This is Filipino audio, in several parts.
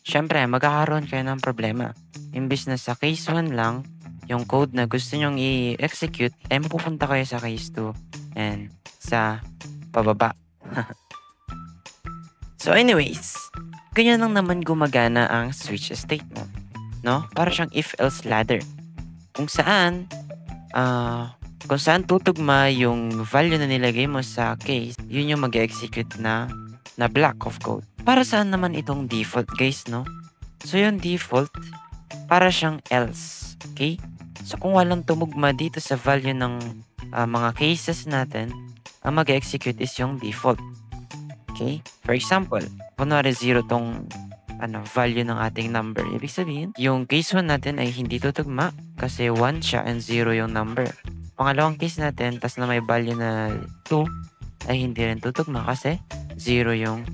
syempre magkakaroon kayo ng problema. Imbis na sa case 1 lang, yung code na gusto nyong i-execute, mapupunta kayo sa case 2 and sa pababa. So anyways, ganyan lang naman gumagana ang switch statement, no? Para siyang if-else ladder. Kung saan tutugma yung value na nilagay mo sa case, yun yung mag-execute na block of code. Para saan naman itong default, guys, no? So yung default, para siyang else, okay? So kung walang tumugma dito sa value ng mga cases natin, ang mag-execute is yung default. Okay? For example, kunwari 0 tong value ng ating number. Ibig sabihin, yung case 1 natin ay hindi tutugma kasi 1 siya and 0 yung number. Pangalawang case natin, tas na may value na 2, ay hindi rin tutugma kasi 0 yung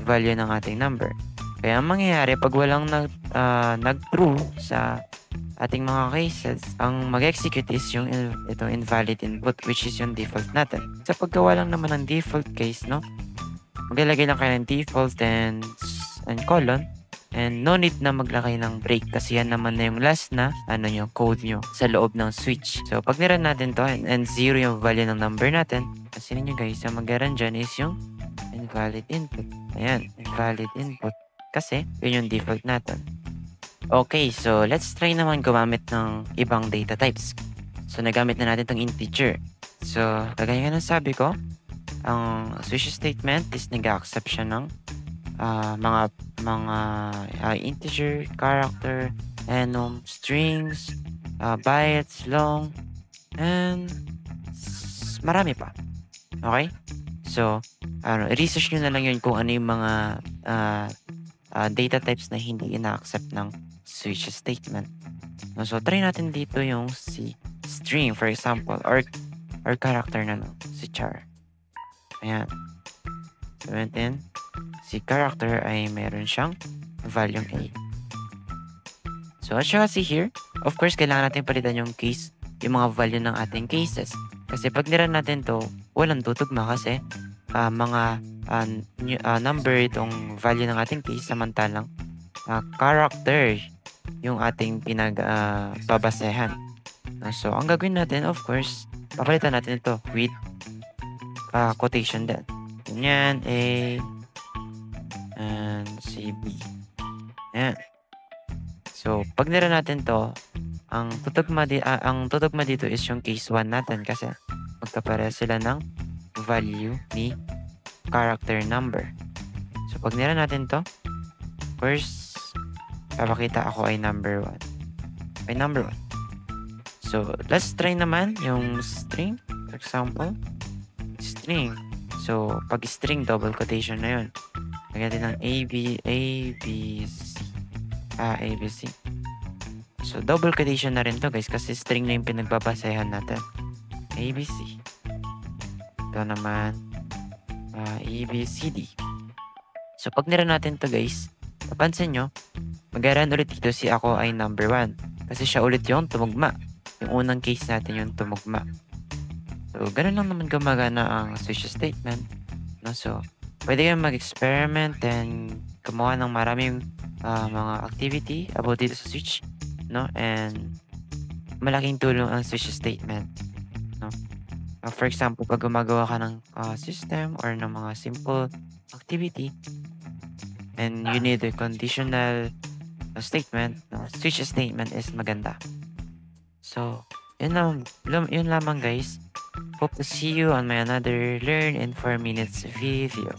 value ng ating number. Kaya ang mangyayari, pag walang nag-true sa ating mga cases, ang mag-execute is yung itong invalid input, which is yung default natin. Sa paggawa lang naman ng default case, no? Maglalagay lang kayo ng default and colon, and no need na maglagay ng break kasi yan naman na yung last na yung code nyo sa loob ng switch. So pag niran natin to and 0 yung value ng number natin, kasi ninyo guys, ang mag-run dyan is yung invalid input. Ayan, invalid input kasi yun yung default natin. Okay, so let's try naman gumamit ng ibang data types. So nagamit na natin tong integer. So kagaya nga ng sabi ko, ang switch statement is nag-accept siya ng mga integer, character, enum, strings, bytes, long, and marami pa. Okay? So, research nyo na lang yun kung ano yung mga data types na hindi ina-accept ng switch statement. So, try natin dito yung si string, for example, or character na si char. Ayan. So, then, si character ay meron siyang value A. So, as you see here, of course, kailangan natin palitan yung case, yung mga value ng ating cases. Kasi pag niran natin to, walang tutugma kasi mga number itong value ng ating case, samantalang character yung ating pinagbabasehan. So, ang gagawin natin, of course, papalitan natin ito with quotation din. Ganyan, A, and C, B. Ayan. So, pag nira natin to, ang tutugma dito is yung case 1 natin kasi magkapare sila ng value ni character number. So, pag nira natin to, first, papakita ako ay number 1. Ay number 1. So, let's try naman yung string. For example, string. So, pag string, double quotation na yun. Lagyan din ng ABC. So, double quotation na rin to guys kasi string na yung pinagbabasehan natin. ABC. Ito naman, ABCD. So, pag nira natin to guys, napansin nyo, mag-run ulit dito si ako ay number 1. Kasi siya ulit yung tumugma. Yung unang case natin yung tumugma. So, ganun lang naman gumagana ang switch statement. No? So, pwede kayong mag-experiment and gumawa ng maraming mga activity about dito sa switch. No? And malaking tulong ang switch statement. No? For example, pag gumagawa ka ng system or ng mga simple activity and you need a conditional statement, switch statement is maganda. So, yun lamang guys. Hope to see you on my another Learn in 4 Minutes video.